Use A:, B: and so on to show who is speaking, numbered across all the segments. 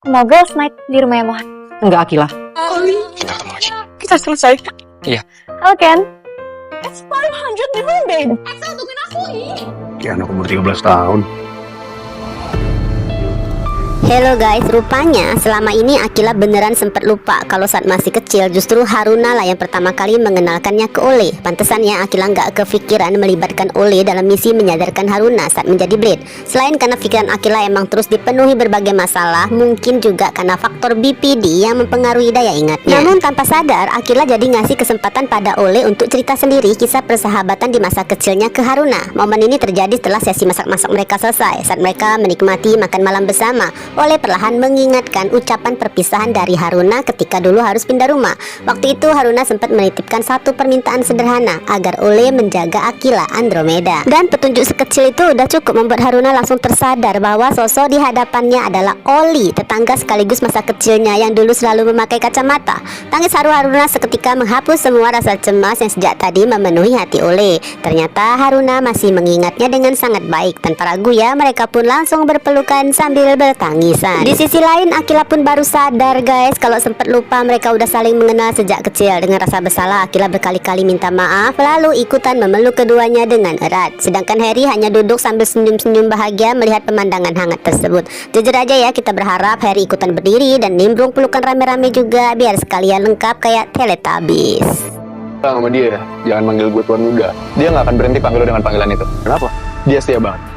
A: Mau girls night di rumahnya Mohan.
B: Enggak, Akila.
C: Kita ketemu lagi.
D: Kita selesai.
C: Iya.
A: Halo Ken.
D: It's 500 different, babe.
E: Kian aku umur 13 tahun.
F: Hello guys, rupanya selama ini Akila beneran sempat lupa kalau saat masih kecil justru Haruna lah yang pertama kali mengenalkannya ke Ole. Pantesannya Akila nggak kepikiran melibatkan Ole dalam misi menyadarkan Haruna saat menjadi Blade. Selain karena pikiran Akila emang terus dipenuhi berbagai masalah, mungkin juga karena faktor BPD yang mempengaruhi daya ingatnya. Namun tanpa sadar, Akila jadi ngasih kesempatan pada Ole untuk cerita sendiri kisah persahabatan di masa kecilnya ke Haruna. Momen ini terjadi setelah sesi masak-masak mereka selesai. Saat mereka menikmati makan malam bersama, Ole perlahan mengingatkan ucapan perpisahan dari Haruna ketika dulu harus pindah rumah. Waktu itu Haruna sempat menitipkan satu permintaan sederhana agar Ole menjaga Akila Andromeda. Dan petunjuk sekecil itu udah cukup membuat Haruna langsung tersadar bahwa sosok di hadapannya adalah Oli, tetangga sekaligus masa kecilnya yang dulu selalu memakai kacamata. Tangis haru Haruna seketika menghapus semua rasa cemas yang sejak tadi memenuhi hati Ole. Ternyata Haruna masih mengingatnya dengan sangat baik. Tanpa ragu ya, mereka pun langsung berpelukan sambil bertangisan. Di sisi lain, Akila pun baru sadar guys kalau sempat lupa mereka udah saling mengenal sejak kecil. Dengan rasa bersalah, Akila berkali-kali minta maaf lalu ikutan memeluk keduanya dengan erat. Sedangkan Harry hanya duduk sambil senyum-senyum bahagia melihat pemandangan hangat tersebut. Jujur aja ya, kita berharap Harry ikutan berdiri dan nimbrung pelukan rame-rame juga biar sekalian lengkap kayak Teletubbies.
E: Sama dia, jangan manggil gue tuan muda. Dia nggak akan berhenti panggil lo dengan panggilan itu. Kenapa? Dia setia banget.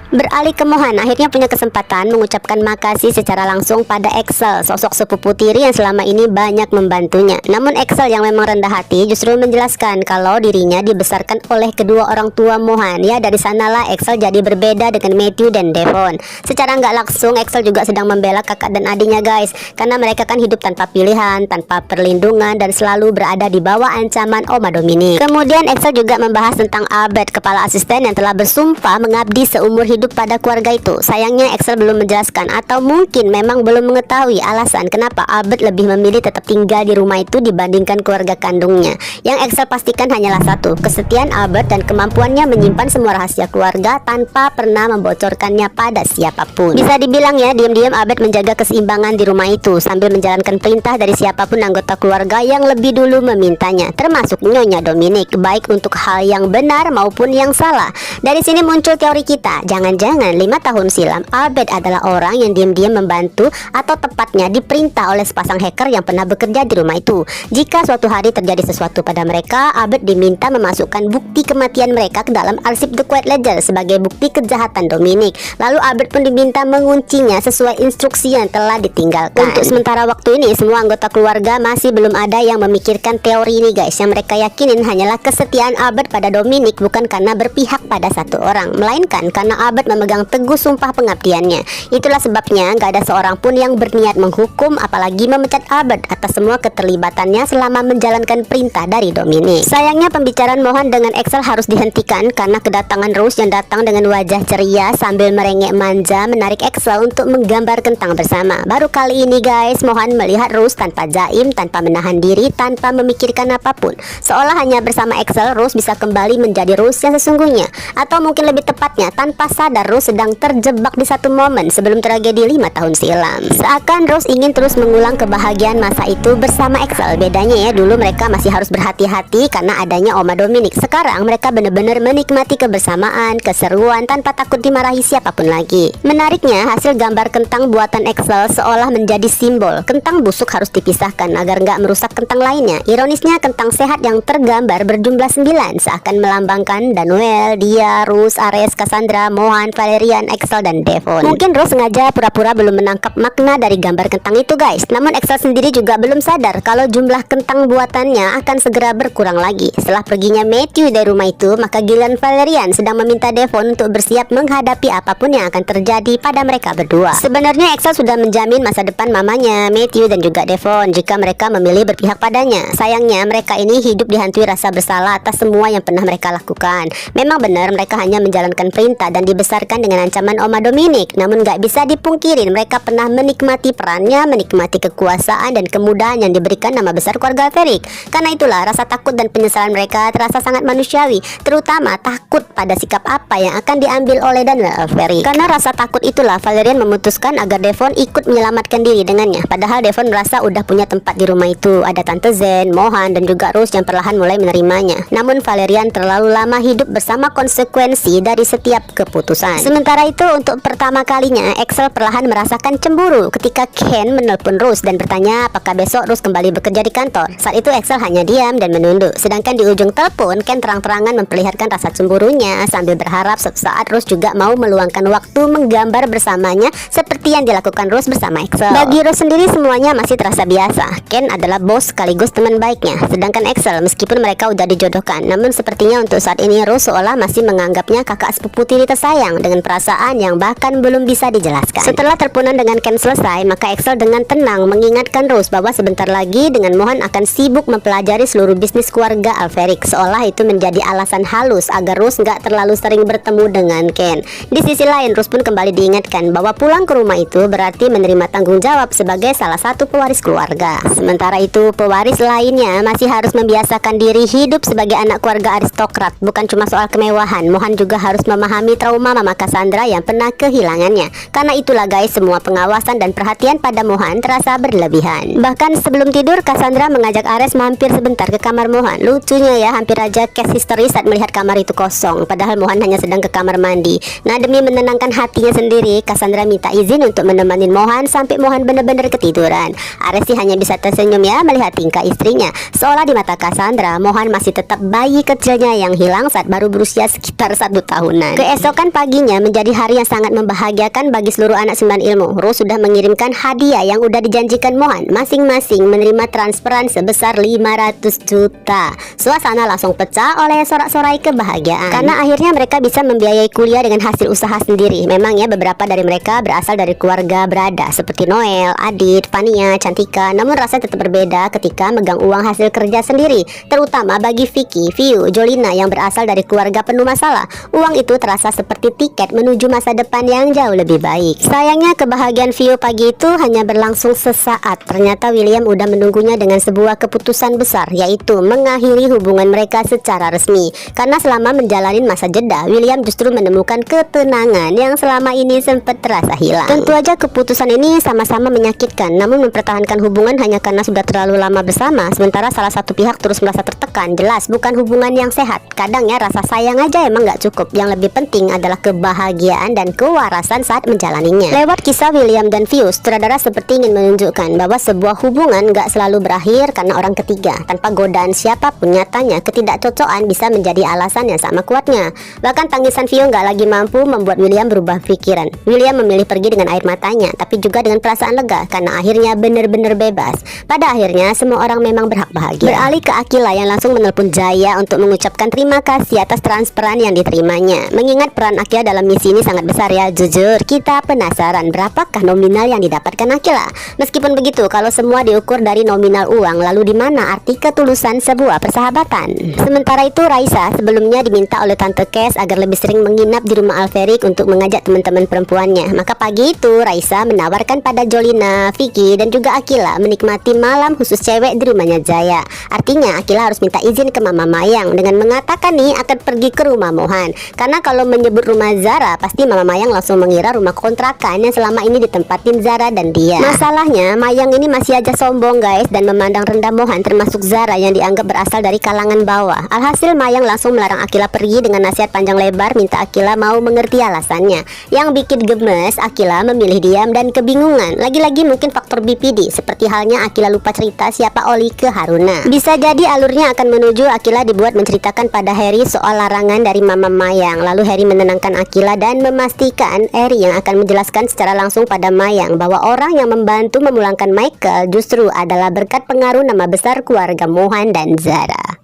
F: Beralih ke Mohan, akhirnya punya kesempatan mengucapkan makasih secara langsung pada Excel, sosok sepupu tiri yang selama ini banyak membantunya. Namun Excel yang memang rendah hati justru menjelaskan kalau dirinya dibesarkan oleh kedua orang tua Mohan. Ya, dari sanalah Excel jadi berbeda dengan Matthew dan Devon. Secara nggak langsung Excel juga sedang membela kakak dan adiknya guys, karena mereka kan hidup tanpa pilihan, tanpa perlindungan, dan selalu berada di bawah ancaman Oma Dominic. Kemudian Excel juga membahas tentang Albert, kepala asisten yang telah bersumpah mengabdi seumur hidup pada keluarga itu. Sayangnya Excel belum menjelaskan atau mungkin memang belum mengetahui alasan kenapa Albert lebih memilih tetap tinggal di rumah itu dibandingkan keluarga kandungnya. Yang Excel pastikan hanyalah satu, kesetiaan Albert dan kemampuannya menyimpan semua rahasia keluarga tanpa pernah membocorkannya pada siapapun. Bisa dibilang ya, diam-diam Albert menjaga keseimbangan di rumah itu sambil menjalankan perintah dari siapapun anggota keluarga yang lebih dulu memintanya, termasuk Nyonya Dominic, baik untuk hal yang benar maupun yang salah. Dari sini muncul teori kita, jangan-jangan 5 tahun silam Albert adalah orang yang diam-diam membantu atau tepatnya diperintah oleh sepasang hacker yang pernah bekerja di rumah itu. Jika suatu hari terjadi sesuatu pada mereka, Albert diminta memasukkan bukti kematian mereka ke dalam arsip The Quiet Ledger sebagai bukti kejahatan Dominic. Lalu Albert pun diminta menguncinya sesuai instruksi yang telah ditinggalkan. Untuk sementara waktu ini, semua anggota keluarga masih belum ada yang memikirkan teori ini guys. Yang mereka yakinin hanyalah kesetiaan Albert pada Dominic bukan karena berpihak pada satu orang, melainkan karena Albert memegang teguh sumpah pengabdiannya. Itulah sebabnya gak ada seorang pun yang berniat menghukum apalagi memecat Albert atas semua keterlibatannya selama menjalankan perintah dari Dominic. Sayangnya pembicaraan Mohan dengan Excel harus dihentikan karena kedatangan Rose yang datang dengan wajah ceria sambil merengek manja menarik Excel untuk menggambar kentang bersama. Baru kali ini guys, Mohan melihat Rose tanpa jaim, tanpa menahan diri, tanpa memikirkan apapun. Seolah hanya bersama Excel, Rose bisa kembali menjadi Rose yang sesungguhnya. Atau mungkin lebih tepatnya, tanpa sadar Rose sedang terjebak di satu momen sebelum tragedi 5 tahun silam. Seakan Rose ingin terus mengulang kebahagiaan masa itu bersama Excel. Bedanya ya, dulu mereka masih harus berhati-hati karena adanya Oma Dominic. Sekarang mereka benar-benar menikmati kebersamaan, keseruan tanpa takut dimarahi siapapun lagi. Menariknya, hasil gambar kentang buatan Excel seolah menjadi simbol. Kentang busuk harus dipisahkan agar nggak merusak kentang lainnya. Ironisnya, kentang sehat yang tergambar berjumlah 9 seakan melambangkan Daniel, Dia, Rose, Ares, Cassandra, Mohan, Valerian, Excel, dan Devon. Mungkin Rose sengaja pura-pura belum menangkap makna dari gambar kentang itu guys. Namun Excel sendiri juga belum sadar kalau jumlah kentang buatannya akan segera berkurang lagi. Setelah perginya Matthew dari rumah itu, maka Gillian Valerian sedang meminta Devon untuk bersiap menghadapi apapun yang akan terjadi pada mereka berdua. Sebenarnya Excel sudah menjamin masa depan mamanya, Matthew, dan juga Devon jika mereka memilih berpihak padanya. Sayangnya mereka ini hidup dihantui rasa bersalah atas semua yang pernah mereka lakukan. Memang benar mereka hanya menjalankan perintah dan dibesarkan dibesarkan dengan ancaman Oma Dominic. Namun gak bisa dipungkirin mereka pernah menikmati perannya, menikmati kekuasaan dan kemudahan yang diberikan nama besar keluarga Alferic. Karena itulah rasa takut dan penyesalan mereka terasa sangat manusiawi, terutama takut pada sikap apa yang akan diambil oleh Daniel Alferic. Karena rasa takut itulah Valerian memutuskan agar Devon ikut menyelamatkan diri dengannya. Padahal Devon merasa udah punya tempat di rumah itu, ada Tante Zen, Mohan dan juga Rose yang perlahan mulai menerimanya. Namun Valerian terlalu lama hidup bersama konsekuensi dari setiap keputusan. Sementara itu untuk pertama kalinya Axel perlahan merasakan cemburu ketika Ken menelpon Rose dan bertanya apakah besok Rose kembali bekerja di kantor. Saat itu Axel hanya diam dan menunduk. Sedangkan di ujung telepon Ken terang-terangan memperlihatkan rasa cemburunya sambil berharap suatu saat Rose juga mau meluangkan waktu menggambar bersamanya seperti yang dilakukan Rose bersama Axel. Bagi Rose sendiri semuanya masih terasa biasa. Ken adalah bos sekaligus teman baiknya. Sedangkan Axel meskipun mereka udah dijodohkan, namun sepertinya untuk saat ini Rose seolah masih menganggapnya kakak sepupu tiri tersayang dengan perasaan yang bahkan belum bisa dijelaskan. Setelah terpunan dengan Ken selesai, maka Axel dengan tenang mengingatkan Rose bahwa sebentar lagi dengan Mohan akan sibuk mempelajari seluruh bisnis keluarga Alferic, seolah itu menjadi alasan halus agar Rose nggak terlalu sering bertemu dengan Ken. Di sisi lain, Rose pun kembali diingatkan bahwa pulang ke rumah itu berarti menerima tanggung jawab sebagai salah satu pewaris keluarga. Sementara itu, pewaris lainnya masih harus membiasakan diri hidup sebagai anak keluarga aristokrat. Bukan cuma soal kemewahan, Mohan juga harus memahami trauma Mama Cassandra yang pernah kehilangannya. Karena itulah guys, semua pengawasan dan perhatian pada Mohan terasa berlebihan. Bahkan sebelum tidur, Cassandra mengajak Ares mampir sebentar ke kamar Mohan. Lucunya ya, hampir aja case history saat melihat kamar itu kosong, padahal Mohan hanya sedang ke kamar mandi. Nah, demi menenangkan hatinya sendiri, Cassandra minta izin untuk menemani Mohan sampai Mohan benar-benar ketiduran. Ares sih hanya bisa tersenyum ya melihat tingkah istrinya. Seolah di mata Cassandra, Mohan masih tetap bayi kecilnya yang hilang saat baru berusia sekitar 1 tahunan. Keesokan paginya menjadi hari yang sangat membahagiakan bagi seluruh anak Sembilan Ilmu. Rose sudah mengirimkan hadiah yang udah dijanjikan Mohan. Masing-masing menerima transferan sebesar 500 juta. Suasana langsung pecah oleh sorak-sorai kebahagiaan. Karena akhirnya mereka bisa membiayai kuliah dengan hasil usaha sendiri. Memang ya beberapa dari mereka berasal dari keluarga berada seperti Noel, Adit, Fania, Cantika. Namun rasanya tetap berbeda ketika megang uang hasil kerja sendiri. Terutama bagi Vicky, Viu, Jolina yang berasal dari keluarga penuh masalah. Uang itu terasa seperti tiket menuju masa depan yang jauh lebih baik. Sayangnya kebahagiaan Viu pagi itu hanya berlangsung sesaat. Ternyata William udah menunggunya dengan sebuah keputusan besar, yaitu mengakhiri hubungan mereka secara resmi. Karena selama menjalani masa jeda, William justru menemukan ketenangan yang selama ini sempat terasa hilang. Tentu aja keputusan ini sama-sama menyakitkan, namun mempertahankan hubungan hanya karena sudah terlalu lama bersama, sementara salah satu pihak terus merasa tertekan, jelas bukan hubungan yang sehat. Kadang ya rasa sayang aja emang gak cukup. Yang lebih penting adalah kebahagiaan dan kewarasan saat menjalaninya. Lewat kisah William dan Viu, sutradara seperti ingin menunjukkan bahwa sebuah hubungan gak selalu berakhir karena orang ketiga. Tanpa godaan siapapun, nyatanya ketidakcocokan bisa menjadi alasan yang sama kuatnya. Bahkan tangisan Viu gak lagi mampu membuat William berubah pikiran. William memilih pergi dengan air matanya, tapi juga dengan perasaan lega karena akhirnya benar-benar bebas. Pada akhirnya semua orang memang berhak bahagia. Beralih ke Akila yang langsung menelpon Jaya untuk mengucapkan terima kasih atas transferan yang diterimanya. Mengingat peran Akila dalam misi ini sangat besar ya, jujur kita penasaran berapakah nominal yang didapatkan Akila. Meskipun begitu, kalau semua diukur dari nominal uang, lalu di mana arti ketulusan sebuah persahabatan? Sementara itu Raisa sebelumnya diminta oleh Tante Kes agar lebih sering menginap di rumah Alferic untuk mengajak teman-teman perempuannya. Maka pagi itu Raisa menawarkan pada Jolina, Vicky dan juga Akila menikmati malam khusus cewek di rumahnya Jaya. Artinya Akila harus minta izin ke Mama Mayang dengan mengatakan nih akan pergi ke rumah Mohan. Karena kalau menyebut rumah Zara, pasti Mama Mayang langsung mengira rumah kontrakan yang selama ini ditempatin Zara dan dia. Masalahnya Mayang ini masih aja sombong guys dan memandang rendah Mohan termasuk Zara yang dianggap berasal dari kalangan bawah. Alhasil Mayang langsung melarang Akila pergi dengan nasihat panjang lebar minta Akila mau mengerti alasannya. Yang bikin gemes, Akila memilih diam dan kebingungan. Lagi-lagi mungkin faktor BPD, seperti halnya Akila lupa cerita siapa Oli ke Haruna. Bisa jadi alurnya akan menuju Akila dibuat menceritakan pada Harry soal larangan dari Mama Mayang. Lalu Harry menenangkan Akila dan memastikan Harry yang akan menjelaskan secara langsung pada Mayang bahwa orang yang membantu memulangkan Michael justru adalah berkat pengaruh nama besar keluarga Mohan dan Zara.